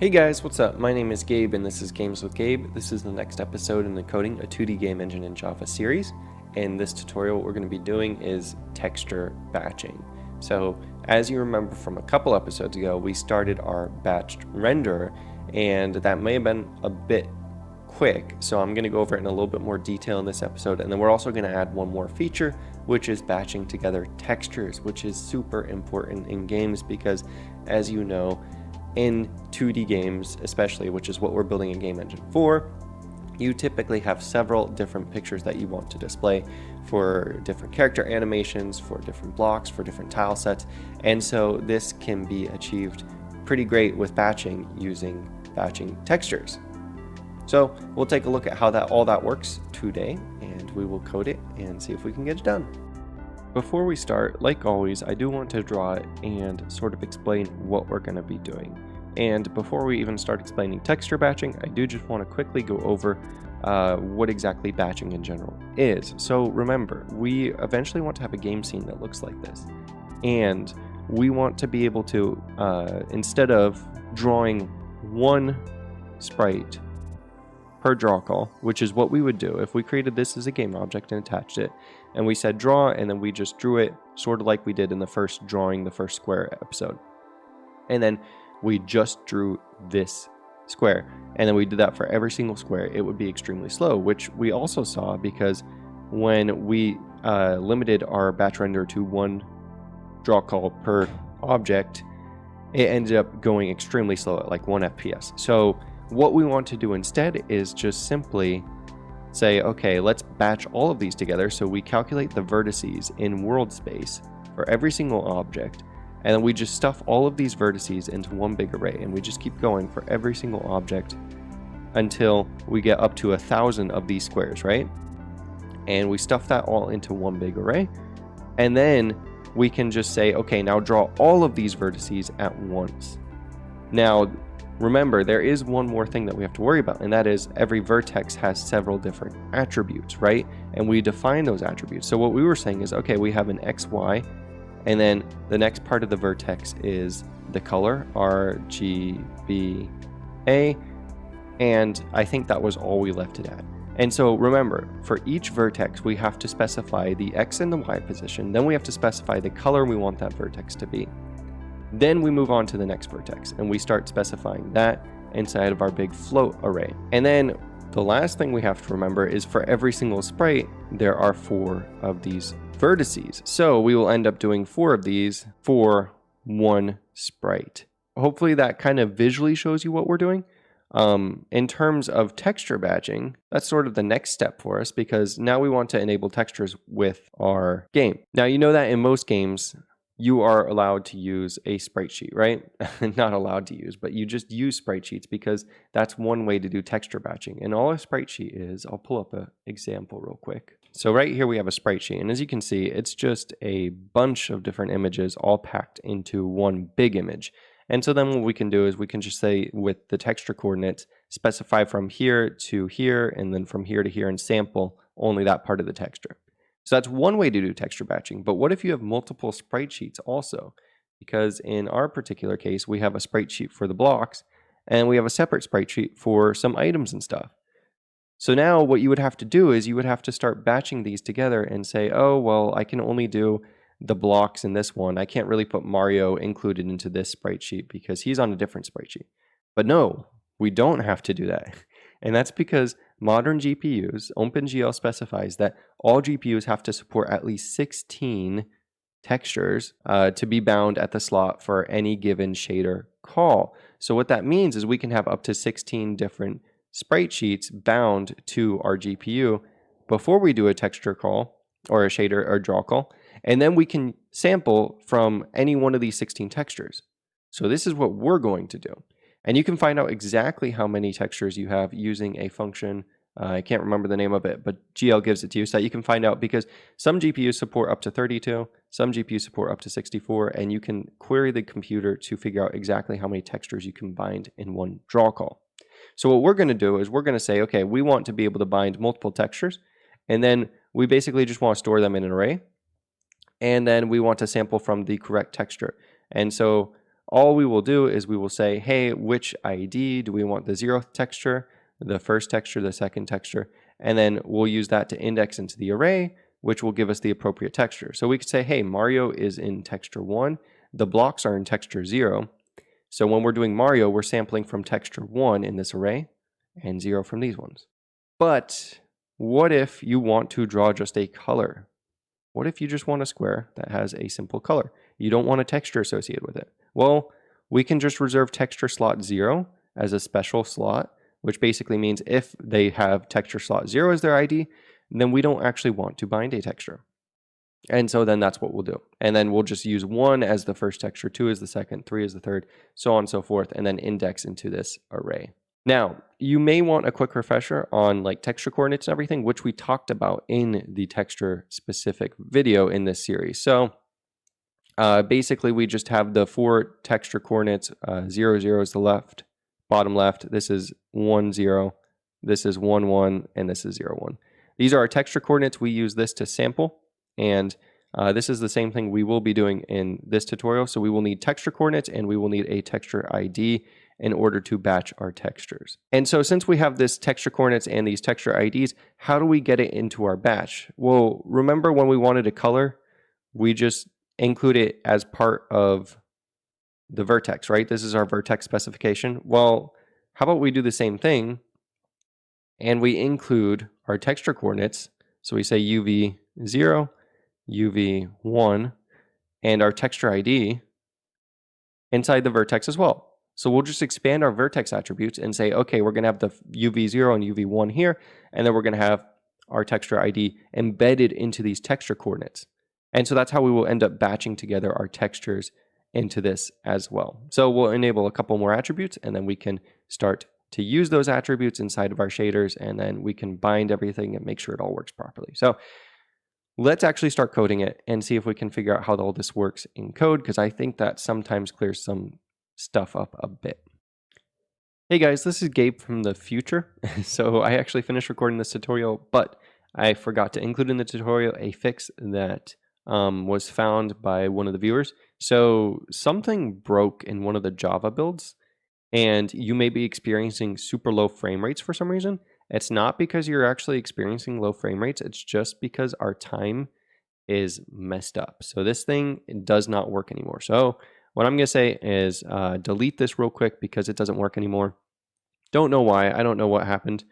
Hey guys, what's up? My name is Gabe and this is Games with Gabe. This is the next episode in the Coding a 2D Game Engine in Java series. In this tutorial, what we're going to be doing is texture batching. So as you remember from a couple episodes ago, we started our batched render and that may have been a bit quick. So I'm going to go over it in a little bit more detail in this episode. And then we're also going to add one more feature, which is batching together textures, which is super important in games because, as you know, in 2D games especially, which is what we're building a game engine for, you typically have several different pictures that you want to display for different character animations, for different blocks, for different tile sets, and so this can be achieved pretty great with batching using batching textures. So we'll take a look at how all that works today, and we will code it and see if we can get it done. Before we start, like always, I do want to draw it and sort of explain what we're going to be doing. And before we even start explaining texture batching, I do just want to quickly go over what exactly batching in general is. So remember, we eventually want to have a game scene that looks like this. And we want to be able to, instead of drawing one sprite per draw call, which is what we would do if we created this as a game object and attached it, and we said draw, and then we just drew it sort of like we did in the first drawing the first square episode. And then we just drew this square, and then we did that for every single square. It would be extremely slow, which we also saw because when we limited our batch render to one draw call per object, it ended up going extremely slow at like 1 FPS. So what we want to do instead is just simply say, okay, let's batch all of these together. So we calculate the vertices in world space for every single object, and then we just stuff all of these vertices into one big array, and we just keep going for every single object until we get up to 1,000 of these squares, right? And we stuff that all into one big array, and then we can just say, okay, now draw all of these vertices at once. Now, remember, there is one more thing that we have to worry about, and that is every vertex has several different attributes, right? And we define those attributes. So what we were saying is, okay, we have an X, Y, and then the next part of the vertex is the color, R, G, B, A, and I think that was all we left it at. And so remember, for each vertex, we have to specify the X and the Y position, then we have to specify the color we want that vertex to be. Then we move on to the next vertex, and we start specifying that inside of our big float array. And then the last thing we have to remember is for every single sprite, there are 4 of these vertices. So we will end up doing 4 of these for one sprite. Hopefully that kind of visually shows you what we're doing. In terms of texture batching, that's sort of the next step for us because now we want to enable textures with our game. Now, you know that in most games, you are allowed to use a sprite sheet, right? Not allowed to use, but you just use sprite sheets because that's one way to do texture batching. And all a sprite sheet is, I'll pull up an example real quick. So right here we have a sprite sheet, and as you can see, it's just a bunch of different images all packed into one big image. And so then what we can do is we can just say with the texture coordinates, specify from here to here, and then from here to here, and sample only that part of the texture. So that's one way to do texture batching, but what if you have multiple sprite sheets also? Because in our particular case, we have a sprite sheet for the blocks, and we have a separate sprite sheet for some items and stuff. So now what you would have to do is you would have to start batching these together and say, oh, well, I can only do the blocks in this one. I can't really put Mario included into this sprite sheet because he's on a different sprite sheet. But no, we don't have to do that. And that's because modern GPUs, OpenGL specifies that all GPUs have to support at least 16 textures to be bound at the slot for any given shader call. So what that means is we can have up to 16 different sprite sheets bound to our GPU before we do a texture call or a shader or draw call, and then we can sample from any one of these 16 textures. So this is what we're going to do. And you can find out exactly how many textures you have using a function. I can't remember the name of it, but GL gives it to you so that you can find out because some GPUs support up to 32, some GPUs support up to 64, and you can query the computer to figure out exactly how many textures you can bind in one draw call. So what we're going to do is we're going to say, okay, we want to be able to bind multiple textures, and then we basically just want to store them in an array, and then we want to sample from the correct texture. And so all we will do is we will say, hey, which ID do we want the 0th texture, the first texture, the second texture, and then we'll use that to index into the array, which will give us the appropriate texture. So we could say, hey, Mario is in texture 1, the blocks are in texture 0. So when we're doing Mario, we're sampling from texture 1 in this array and 0 from these ones. But what if you want to draw just a color? What if you just want a square that has a simple color? You don't want a texture associated with it. Well, we can just reserve texture slot 0 as a special slot, which basically means if they have texture slot 0 as their ID, then we don't actually want to bind a texture. And so then that's what we'll do. And then we'll just use 1 as the first texture, 2 as the second, 3 as the third, so on and so forth, and then index into this array. Now, you may want a quick refresher on like texture coordinates and everything, which we talked about in the texture specific video in this series. So basically we just have the 4 texture coordinates, 0, 0 is the left, bottom left, this is 1, 0, this is 1, 1, and this is 0, 1. These are our texture coordinates. We use this to sample, and this is the same thing we will be doing in this tutorial. So we will need texture coordinates and we will need a texture ID in order to batch our textures. And so since we have this texture coordinates and these texture IDs, how do we get it into our batch? Well, remember when we wanted a color, we just include it as part of the vertex, right? This is our vertex specification. Well, how about we do the same thing and we include our texture coordinates. So we say UV0, UV1, and our texture ID inside the vertex as well. So we'll just expand our vertex attributes and say, okay, we're going to have the UV0 and UV1 here, and then we're going to have our texture ID embedded into these texture coordinates. And so that's how we will end up batching together our textures into this as well. So we'll enable a couple more attributes, and then we can start to use those attributes inside of our shaders, and then we can bind everything and make sure it all works properly. So let's actually start coding it and see if we can figure out how all this works in code, because I think that sometimes clears some stuff up a bit. Hey guys, this is Gabe from the future. So I actually finished recording this tutorial, but I forgot to include in the tutorial a fix that was found by one of the viewers. So something broke in one of the Java builds, and you may be experiencing super low frame rates for some reason. It's not because you're actually experiencing low frame rates, it's just because our time is messed up. So this thing does not work anymore. So what I'm going to say is delete this real quick because it doesn't work anymore. Don't know why, I don't know what happened,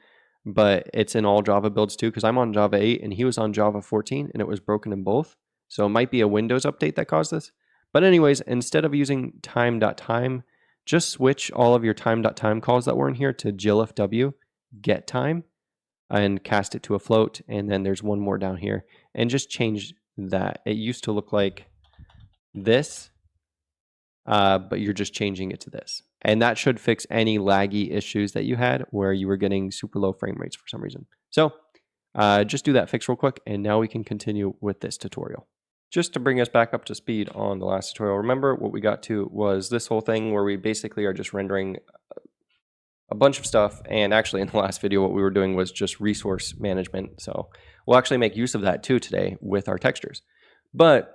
but it's in all Java builds too, because I'm on Java 8 and he was on Java 14 and it was broken in both. So it might be a Windows update that caused this. But anyways, instead of using time.time, just switch all of your time.time calls that were in here to glfw get time and cast it to a float. And then there's one more down here and just change that. It used to look like this, but you're just changing it to this. And that should fix any laggy issues that you had where you were getting super low frame rates for some reason. So just do that fix real quick, and now we can continue with this tutorial. Just to bring us back up to speed on the last tutorial, remember what we got to was this whole thing where we basically are just rendering a bunch of stuff, and actually in the last video what we were doing was just resource management. So we'll actually make use of that too today with our textures. But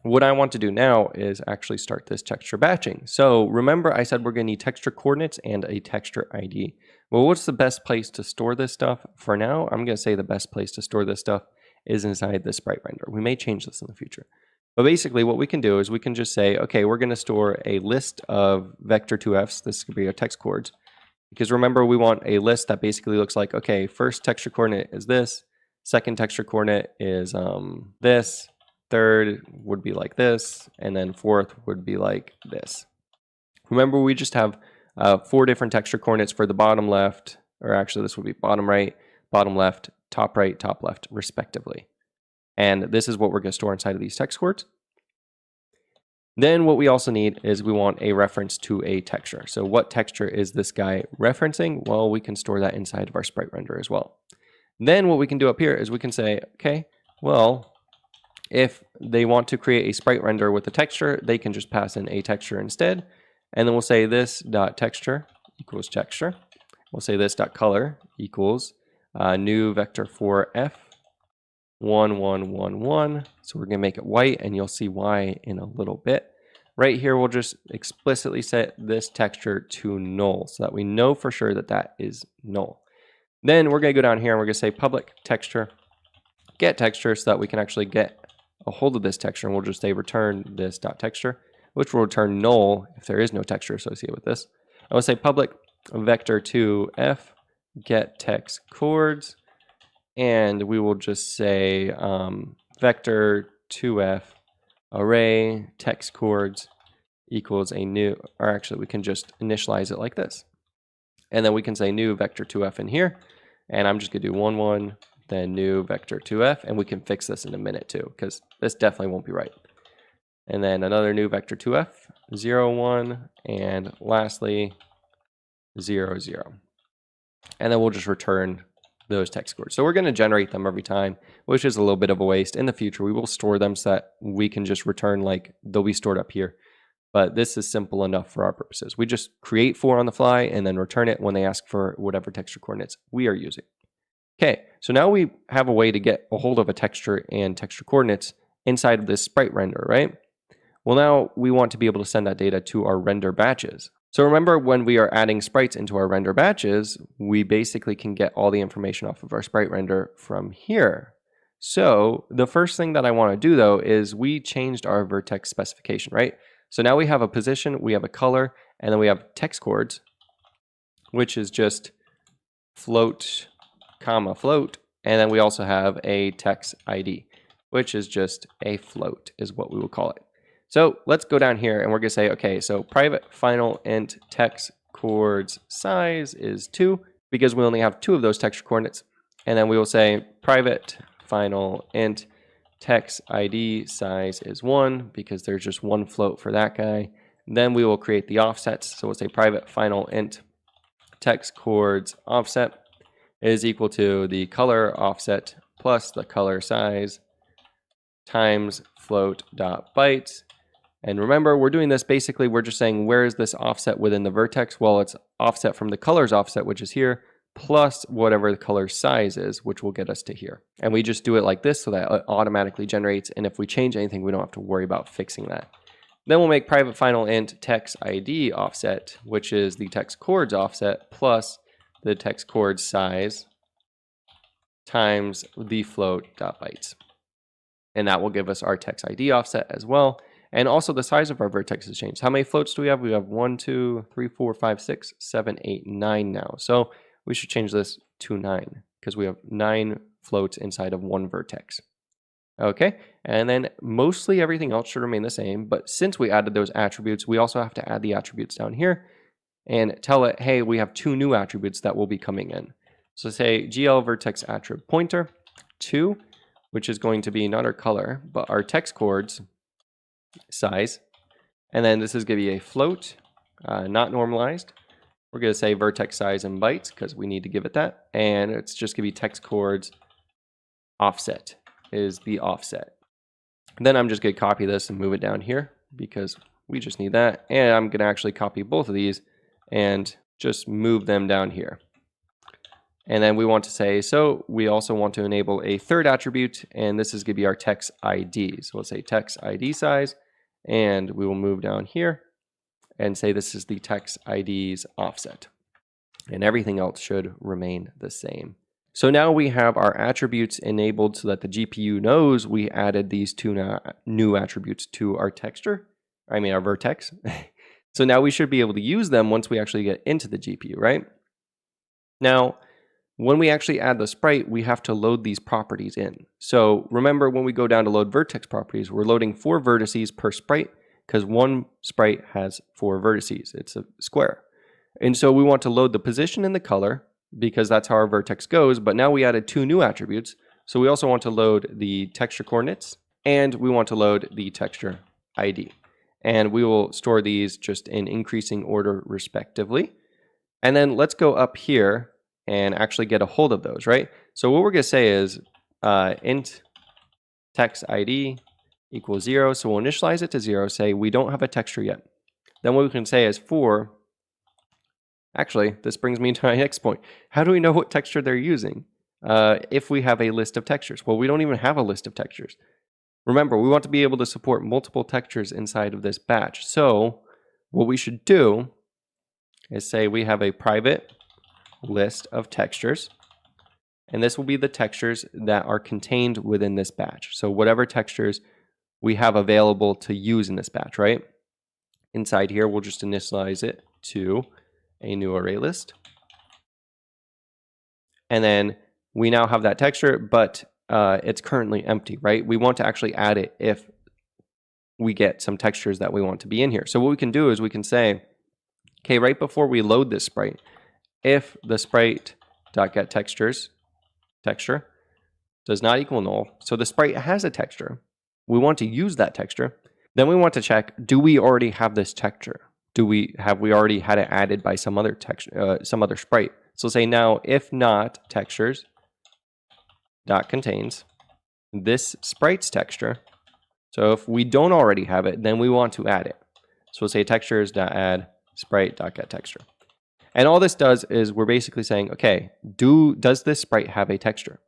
what I want to do now is actually start this texture batching. So remember I said we're going to need texture coordinates and a texture ID. Well, what's the best place to store this stuff? For now, I'm going to say the best place to store this stuff is inside the sprite render. We may change this in the future. But basically what we can do is we can just say, okay, we're going to store a list of vector2fs. This could be our text coords. Because remember, we want a list that basically looks like, okay, first texture coordinate is this, second texture coordinate is this, third would be like this, and then fourth would be like this. Remember, we just have 4 different texture coordinates for the bottom left, or actually this would be bottom right, bottom left, top right, top left, respectively. And this is what we're going to store inside of these text coords. Then what we also need is we want a reference to a texture. So what texture is this guy referencing? Well, we can store that inside of our sprite render as well. Then what we can do up here is we can say, okay, well, if they want to create a sprite render with a texture, they can just pass in a texture instead. And then we'll say this dot texture equals texture. We'll say this dot color equals new vector for f1111. So we're going to make it white, and you'll see why in a little bit. Right here, we'll just explicitly set this texture to null so that we know for sure that that is null. Then we're going to go down here and we're going to say public texture get texture so that we can actually get a hold of this texture, and we'll just say return this dot texture, which will return null if there is no texture associated with this. I will say public vector2f get text chords, and we will just say vector2f array text chords equals a new, or actually we can just initialize it like this. And then we can say new vector2f in here, and I'm just going to do 1, 1, then new vector2f, and we can fix this in a minute too, because this definitely won't be right. And then another new vector2f, 0, 1, and lastly 0, 0. And then we'll just return those text chords. So we're going to generate them every time, which is a little bit of a waste. In the future, we will store them so that we can just return, like they'll be stored up here. But this is simple enough for our purposes. We just create 4 on the fly and then return it when they ask for whatever texture coordinates we are using. Okay, so now we have a way to get a hold of a texture and texture coordinates inside of this sprite render, right? Well, now we want to be able to send that data to our render batches. So remember, when we are adding sprites into our render batches, we basically can get all the information off of our sprite render from here. So the first thing that I want to do though is we changed our vertex specification, right? So now we have a position, we have a color, and then we have text chords, which is just float, comma float, and then we also have a text ID, which is just a float is what we will call it. So let's go down here and we're going to say, okay, so private final int text chords size is 2 because we only have 2 of those texture coordinates. And then we will say private final int text ID size is 1 because there's just one float for that guy. Then we will create the offsets. So we'll say private final int text chords offset is equal to the color offset plus the color size times float dot bytes. And remember, we're doing this basically, we're just saying where is this offset within the vertex? Well, it's offset from the colors offset, which is here, plus whatever the color size is, which will get us to here. And we just do it like this so that it automatically generates, and if we change anything, we don't have to worry about fixing that. Then we'll make private final int text ID offset, which is the text chords offset plus the text chord size times the float.bytes. And that will give us our text ID offset as well. And also the size of our vertex has changed. How many floats do we have? We have 1, 2, 3, 4, 5, 6, 7, 8, 9 now. So we should change this to 9 because we have 9 floats inside of one vertex. Okay, and then mostly everything else should remain the same. But since we added those attributes, we also have to add the attributes down here and tell it, hey, we have 2 new attributes that will be coming in. So say GL vertex attribute pointer 2, which is going to be not our color, but our text chords size. And then this is going to be a float, not normalized. We're going to say vertex size in bytes because we need to give it that. And it's just going to be text chords offset is the offset. Then I'm just going to copy this and move it down here because we just need that. And I'm going to actually copy both of these and just move them down here. And then we want to say, so we also want to enable a third attribute, and this is going to be our text ID. So we'll say text ID size, and we will move down here and say this is the text ID's offset. And everything else should remain the same. So now we have our attributes enabled so that the GPU knows we added these 2 new attributes to our texture, our vertex. So now we should be able to use them once we actually get into the GPU, right? Now, when we actually add the sprite, we have to load these properties in. So remember, when we go down to load vertex properties, we're loading 4 vertices per sprite because one sprite has 4 vertices. It's a square. And so we want to load the position and the color because that's how our vertex goes. But now we added 2 new attributes. So we also want to load the texture coordinates and we want to load the texture ID. And we will store these just in increasing order respectively. And then let's go up here and actually get a hold of those, right? So what we're going to say is int text ID equals 0. So we'll initialize it to 0, say we don't have a texture yet. Then what we can say is for, actually, this brings me to my next point. How do we know what texture they're using if we have a list of textures? Well, we don't even have a list of textures. Remember, we want to be able to support multiple textures inside of this batch. So what we should do is say we have a private list of textures, and this will be the textures that are contained within this batch. So whatever textures we have available to use in this batch, right? Inside here, we'll just initialize it to a new array list. And then we now have that texture, but it's currently empty, right? We want to actually add it if we get some textures that we want to be in here. So what we can do is we can say, okay, right before we load this sprite, if the sprite.getTextures texture does not equal null, so the sprite has a texture, we want to use that texture, then we want to check, do we already have this texture? Have we already had it added by some other texture, some other sprite? So say now, if not textures dot contains this sprite's texture. So if we don't already have it, then we want to add it. So we'll say textures dot add sprite dot get texture. And all this does is we're basically saying, okay, does this sprite have a texture?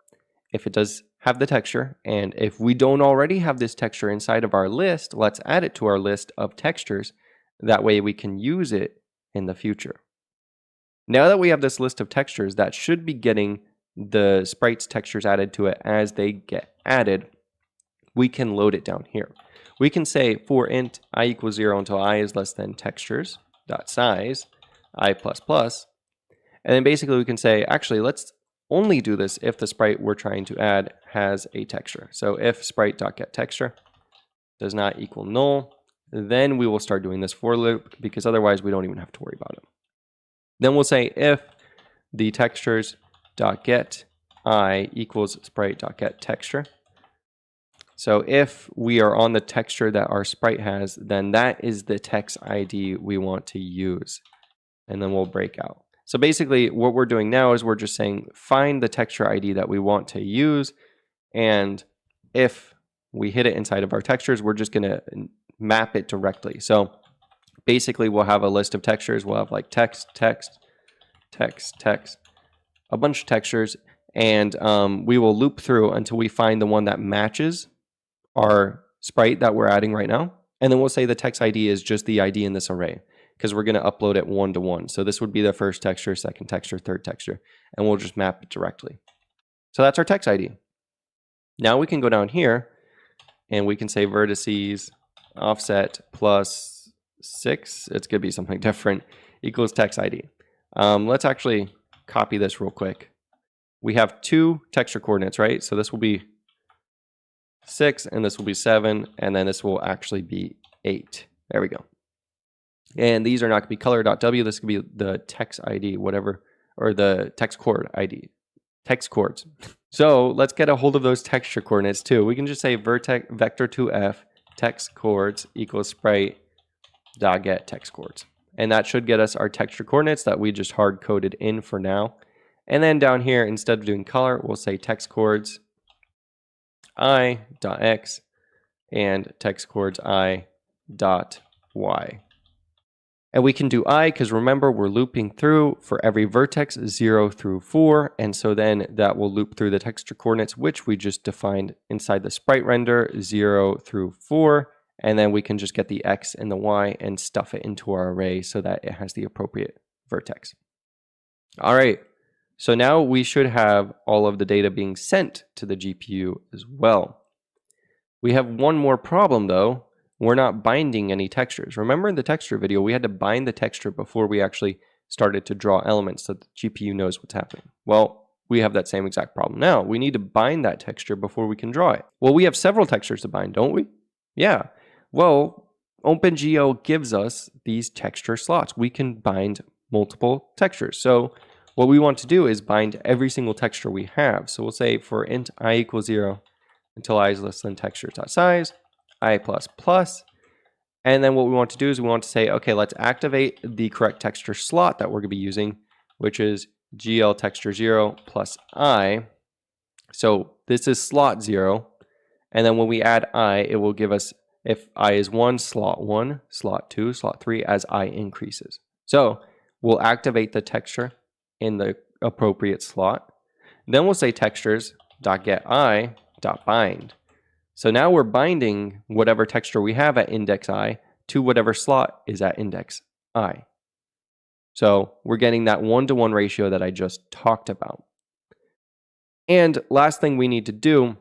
If it does have the texture, and if we don't already have this texture inside of our list, let's add it to our list of textures. That way we can use it in the future. Now that we have this list of textures that should be getting the sprite's textures added to it as they get added, we can load it down here. We can say for int I equals 0 until I is less than textures dot size I plus plus, and then basically we can say, actually, let's only do this if the sprite we're trying to add has a texture. So if sprite.getTexture does not equal null, then we will start doing this for loop, because otherwise we don't even have to worry about it. Then we'll say if the textures.get I equals sprite.getTexture. So if we are on the texture that our sprite has, then that is the text ID we want to use. And then we'll break out. So basically what we're doing now is we're just saying find the texture ID that we want to use, and if we hit it inside of our textures, we're just going to map it directly. So basically we'll have a list of textures. We'll have like text, text, text, text, a bunch of textures, and we will loop through until we find the one that matches our sprite that we're adding right now. And then we'll say the text ID is just the ID in this array, because we're going to upload it one to one. So this would be the first texture, second texture, third texture, and we'll just map it directly. So that's our text ID. Now we can go down here and we can say vertices offset plus 6, it's going to be something different, equals text ID. Let's actually copy this real quick. We have 2 texture coordinates, right? So this will be 6 and this will be 7, and then this will actually be 8. There we go. And these are not going to be color.w, this could be the text ID, whatever, or the text chord ID, text chords. So let's get a hold of those texture coordinates too. We can just say vertex vector2f text chords equals sprite dot get text chords. And that should get us our texture coordinates that we just hard coded in for now. And then down here, instead of doing color, we'll say text chords I dot x and text chords I dot y. And we can do I because remember we're looping through for every vertex 0 through 4, and so then that will loop through the texture coordinates which we just defined inside the sprite render 0 through 4, and then we can just get the x and the y and stuff it into our array so that it has the appropriate vertex. All right, so now we should have all of the data being sent to the GPU as well. We have one more problem though. We're not binding any textures. Remember in the texture video, we had to bind the texture before we actually started to draw elements so the GPU knows what's happening. Well, we have that same exact problem now. We need to bind that texture before we can draw it. Well, we have several textures to bind, don't we? Yeah. Well, OpenGL gives us these texture slots. We can bind multiple textures. So what we want to do is bind every single texture we have. So we'll say for int I equals 0 until I is less than texture.size, I plus plus, and then what we want to do is we want to say, okay, let's activate the correct texture slot that we're going to be using, which is GL texture 0 plus I. So this is slot 0, and then when we add I, it will give us, if I is 1, slot 2, slot 3, as I increases. So we'll activate the texture in the appropriate slot. Then we'll say textures.getI.bind. So now we're binding whatever texture we have at index I to whatever slot is at index I. So we're getting that 1-to-1 ratio that I just talked about. And last thing we need to do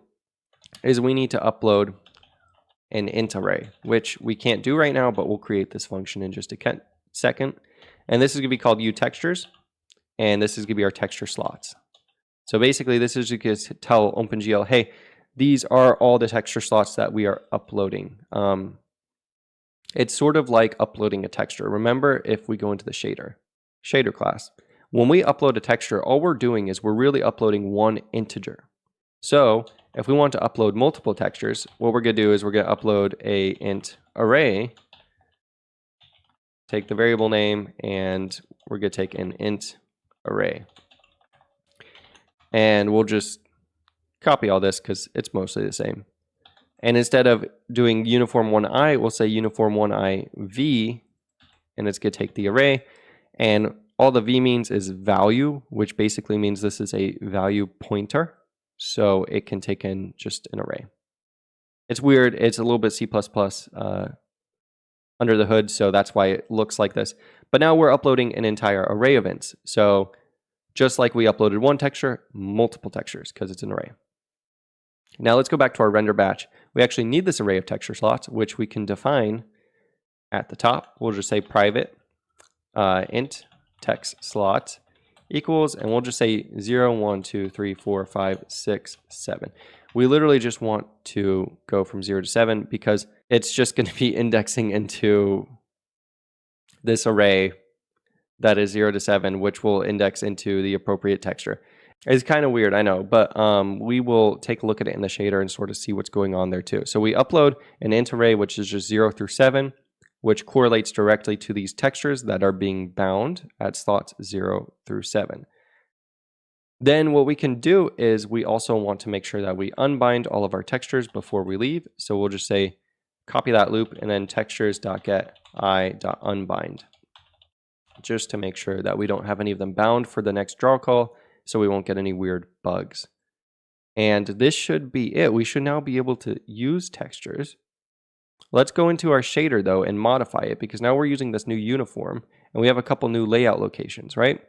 is we need to upload an int array, which we can't do right now, but we'll create this function in just a second. And this is going to be called uTextures, and this is going to be our texture slots. So basically, this is going to tell OpenGL, hey, these are all the texture slots that we are uploading. It's sort of like uploading a texture. Remember, if we go into the shader class, when we upload a texture, all we're doing is we're really uploading one integer. So if we want to upload multiple textures, what we're going to do is we're going to upload a int array, take the variable name, and we're going to take an int array. And we'll just copy all this because it's mostly the same. And instead of doing uniform1i, we'll say uniform1iv, and it's going to take the array. And all the v means is value, which basically means this is a value pointer. So it can take in just an array. It's weird. It's a little bit C++ under the hood, so that's why it looks like this. But now we're uploading an entire array of ints. So just like we uploaded one texture, multiple textures, because it's an array. Now let's go back to our render batch. We actually need this array of texture slots, which we can define at the top. We'll just say private int text slot equals, and we'll just say 0, 1, 2, 3, 4, 5, 6, 7. We literally just want to go from 0 to 7 because it's just going to be indexing into this array that is 0 to 7, which will index into the appropriate texture. It's kind of weird, I know, but we will take a look at it in the shader and sort of see what's going on there too. So we upload an int array, which is just 0 through 7, which correlates directly to these textures that are being bound at slots 0 through 7. Then what we can do is we also want to make sure that we unbind all of our textures before we leave. So we'll just say copy that loop and then textures.get i.unbind, just to make sure that we don't have any of them bound for the next draw call, so we won't get any weird bugs. And this should be it. We should now be able to use textures. Let's go into our shader though and modify it, because now we're using this new uniform and we have a couple new layout locations, right?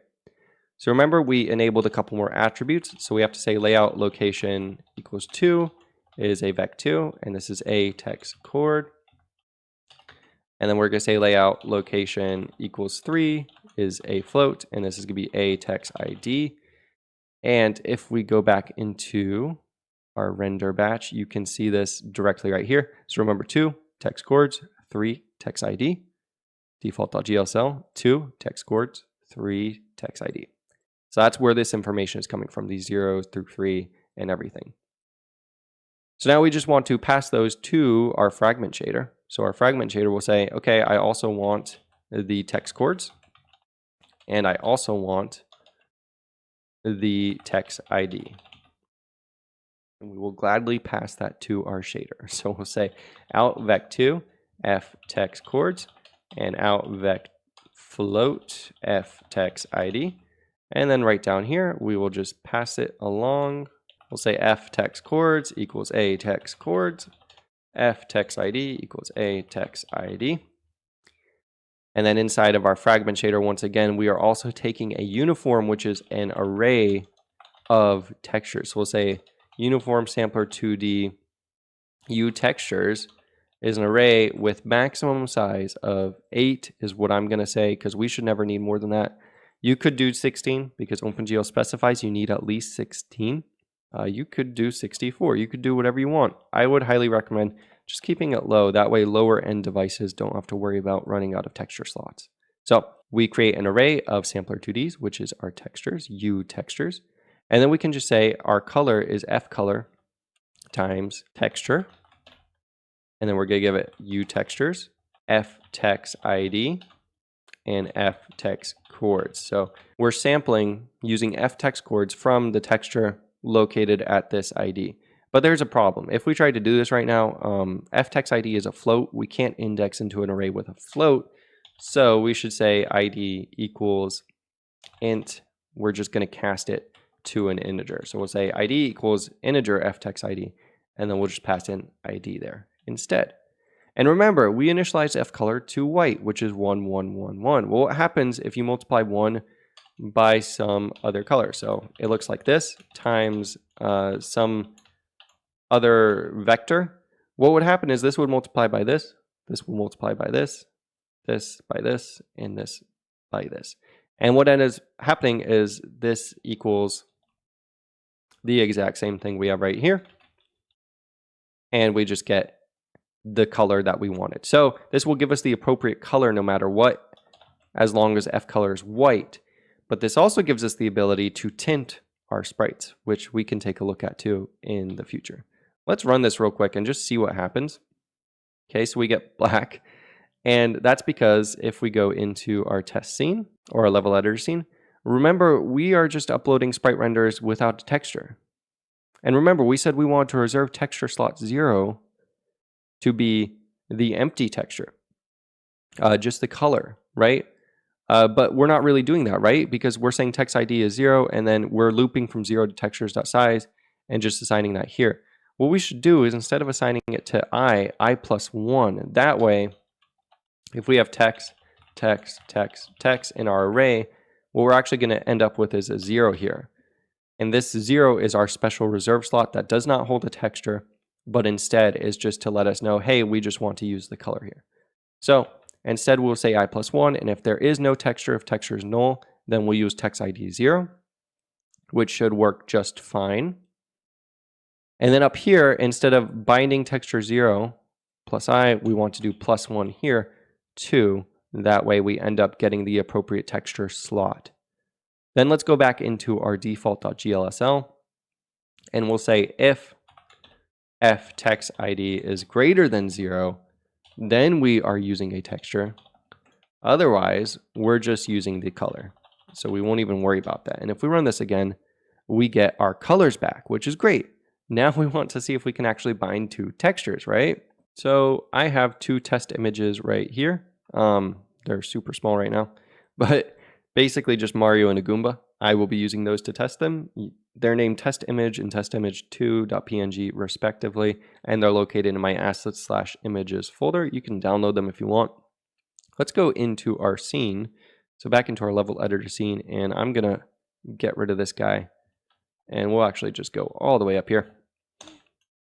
So remember, we enabled a couple more attributes. So we have to say layout location equals 2 is a vec2, and this is a text chord. And then we're going to say layout location equals 3 is a float, and this is going to be a text ID. And if we go back into our render batch, you can see this directly right here. So remember, 2 text chords, 3 text ID, default.glcell, 2 text chords, 3 text ID. So that's where this information is coming from, these 0 through 3 and everything. So now we just want to pass those to our fragment shader. So our fragment shader will say, okay, I also want the text chords, and I also want the text ID. And we will gladly pass that to our shader. So we'll say out vec2 f text chords and out vec float f text ID. And then right down here, we will just pass it along. We'll say f text chords equals a text chords, f text ID equals a text ID. And then inside of our fragment shader, once again, we are also taking a uniform, which is an array of textures. So we'll say uniform sampler 2D uTextures is an array with maximum size of 8 is what I'm going to say, because we should never need more than that. You could do 16 because OpenGL specifies you need at least 16. You could do 64. You could do whatever you want. I would highly recommend just keeping it low. That way lower end devices don't have to worry about running out of texture slots. So we create an array of sampler 2Ds, which is our textures, uTextures. And then we can just say our color is fcolor times texture. And then we're going to give it uTextures, ftextID, and ftextchords. So we're sampling using ftextchords from the texture located at this ID. But there's a problem. If we try to do this right now, ftextID is a float. We can't index into an array with a float. So we should say ID equals int. We're just going to cast it to an integer. So we'll say ID equals integer ftextID. and then we'll just pass in ID there instead. And remember, we initialized f color to white, which is 1, 1, 1, 1. Well, what happens if you multiply 1 by some other color? So it looks like this times some other vector. What would happen is this would multiply by this will multiply by this by this, and this by this. And what ends up happening is this equals the exact same thing we have right here. And we just get the color that we wanted. So this will give us the appropriate color no matter what, as long as f color is white. But this also gives us the ability to tint our sprites, which we can take a look at too in the future. Let's run this real quick and just see what happens. Okay, so we get black. And that's because if we go into our test scene or our level editor scene, remember we are just uploading sprite renders without texture. And remember, we said we want to reserve texture slot 0 to be the empty texture, just the color, right? But we're not really doing that, right? Because we're saying text ID is 0, and then we're looping from 0 to textures.size and just assigning that here. What we should do is instead of assigning it to I plus 1, that way, if we have text in our array, what we're actually going to end up with is a 0 here. And this 0 is our special reserve slot that does not hold a texture, but instead is just to let us know, hey, we just want to use the color here. So instead we'll say I plus 1, and if there is no texture, if texture is null, then we'll use text ID 0, which should work just fine. And then up here, instead of binding texture 0 plus I, we want to do plus 1 here, 2. That way we end up getting the appropriate texture slot. Then let's go back into our default.glsl, and we'll say if f text ID is greater than 0, then we are using a texture. Otherwise, we're just using the color. So we won't even worry about that. And if we run this again, we get our colors back, which is great. Now we want to see if we can actually bind to textures, right? So I have 2 test images right here. They're super small right now, but basically just Mario and a Goomba. I will be using those to test them. They're named test image and test image2.png respectively, and they're located in my assets/images folder. You can download them if you want. Let's go into our scene. So back into our level editor scene, and I'm gonna get rid of this guy, and we'll actually just go all the way up here.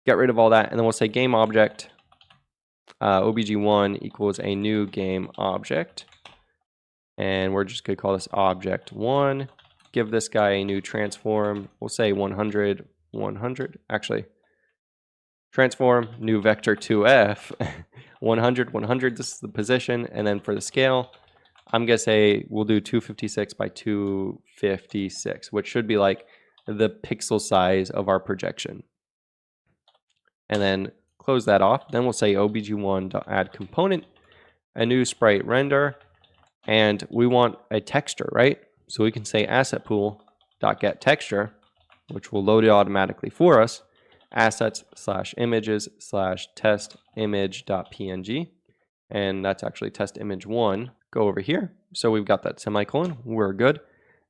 Get rid of all that, and then we'll say game object obj1 equals a new game object, and we're just going to call this object1. Give this guy a new transform. We'll say 100 100. Actually, transform new vector 2f 100 100. This is the position, and then for the scale, I'm going to say we'll do 256 by 256, which should be like the pixel size of our projection. And then close that off. Then we'll say obj1.add component, a new sprite render, and we want a texture, right? So we can say asset pool.get texture, which will load it automatically for us, assets/images/test image.png, and that's actually test image 1. Go over here. So we've got that semicolon. We're good.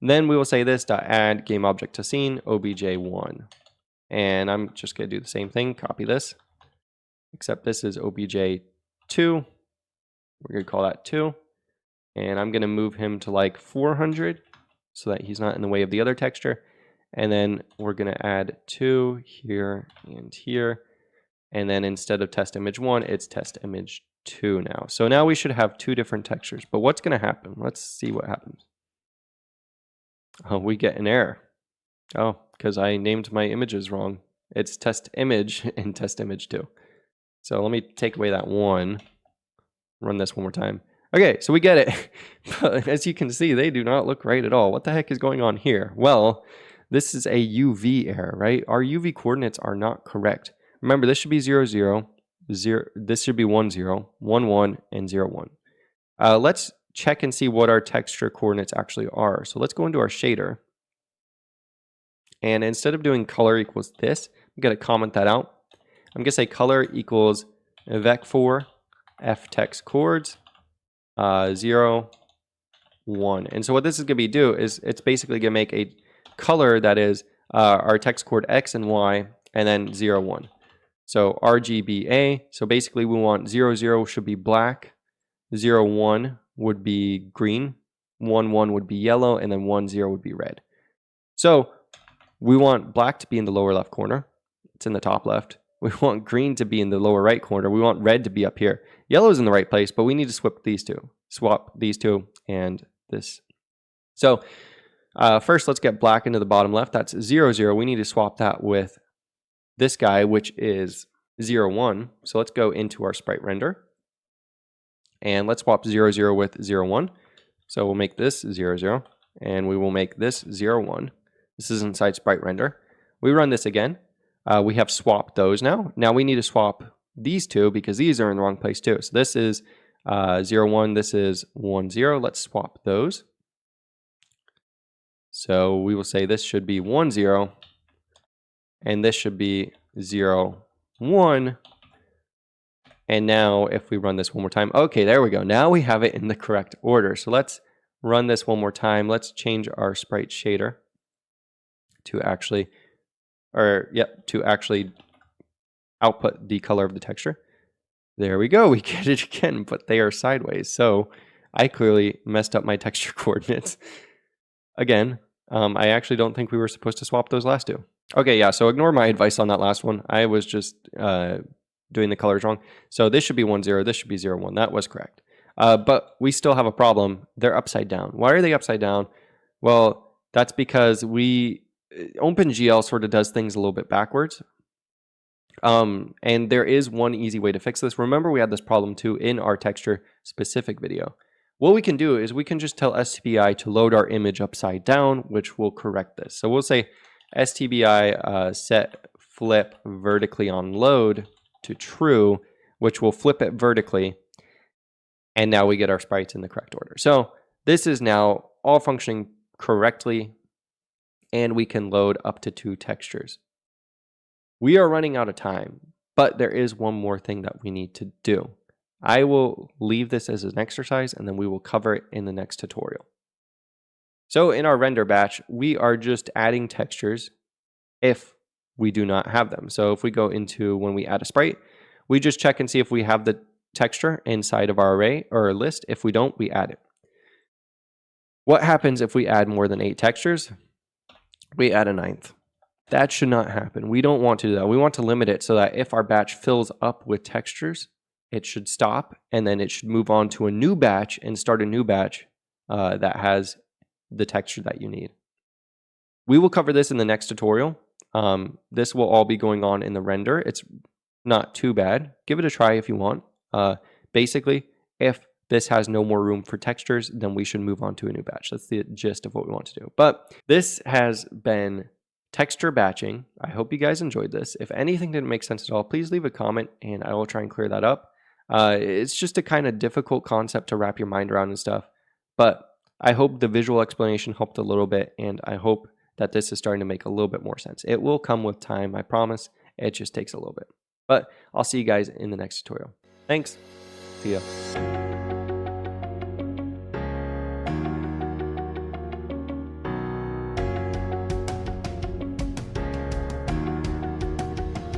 And then we will say this.add game object to scene obj1. And I'm just going to do the same thing, copy this, except this is obj2. We're going to call that 2. And I'm going to move him to like 400 so that he's not in the way of the other texture. And then we're going to add 2 here and here. And then instead of test image 1, it's test image 2 now. So now we should have 2 different textures. But what's going to happen? Let's see what happens. Oh, we get an error. Oh, because I named my images wrong. It's test image and test image 2. So let me take away that 1. Run this one more time. Okay, so we get it. But as you can see, they do not look right at all. What the heck is going on here? Well, this is a UV error, right? Our UV coordinates are not correct. Remember, this should be 0, 0, 0. This should be 1, 0, 1, 1, and 0, 1. Let's check and see what our texture coordinates actually are. So let's go into our shader. And instead of doing color equals this, I'm going to comment that out. I'm going to say color equals vec4 f text chords 0, 1. And so what this is going to do is it's basically going to make a color that is our text chord X and Y, and then 0, 1. So RGBA, so basically we want 0, 0 should be black, 0, 1 would be green, 1, 1 would be yellow, and then 1, 0 would be red. So we want black to be in the lower left corner. It's in the top left. We want green to be in the lower right corner. We want red to be up here. Yellow is in the right place, but we need to swap these two and this. So first, let's get black into the bottom left. That's 0, 0. We need to swap that with this guy, which is 0, 1. So let's go into our sprite render. And let's swap 0, 0 with 0, 1. So we'll make this 0, 0. And we will make this 0, 1. This is inside sprite render. We run this again. We have swapped those now. Now we need to swap these two because these are in the wrong place too. So this is 0, 1. This is 1, 0. Let's swap those. So we will say this should be 1, 0. And this should be 0, 1. And now if we run this one more time, okay, there we go. Now we have it in the correct order. So let's run this one more time. Let's change our sprite shader to actually, output the color of the texture. There we go. We get it again, but they are sideways. So I clearly messed up my texture coordinates. Again, I actually don't think we were supposed to swap those last two. Okay, yeah, so ignore my advice on that last one. I was just doing the colors wrong. So this should be 1, 0. This should be 0, 1. That was correct. But we still have a problem. They're upside down. Why are they upside down? Well, that's because OpenGL sort of does things a little bit backwards. And there is one easy way to fix this. Remember, we had this problem too in our texture specific video. What we can do is we can just tell STBI to load our image upside down, which will correct this. So we'll say STBI set flip vertically on load to true, which will flip it vertically. And now we get our sprites in the correct order. So this is now all functioning correctly, and we can load up to 2 textures. We are running out of time, but there is one more thing that we need to do. I will leave this as an exercise, and then we will cover it in the next tutorial. So in our render batch, we are just adding textures if we do not have them. So if we go into when we add a sprite, we just check and see if we have the texture inside of our array or list. If we don't, we add it. What happens if we add more than 8 textures? We add a 9th. That should not happen. We don't want to do that. We want to limit it so that if our batch fills up with textures, it should stop, and then it should move on to a new batch and start a new batch that has the texture that you need. We will cover this in the next tutorial. This will all be going on in the render. It's not too bad. Give it a try if you want. Basically, if this has no more room for textures, then we should move on to a new batch. That's the gist of what we want to do. But this has been texture batching. I hope you guys enjoyed this. If anything didn't make sense at all, please leave a comment and I will try and clear that up. It's just a kind of difficult concept to wrap your mind around and stuff, but I hope the visual explanation helped a little bit, and I hope that this is starting to make a little bit more sense. It will come with time, I promise. It just takes a little bit. But I'll see you guys in the next tutorial. Thanks. See ya.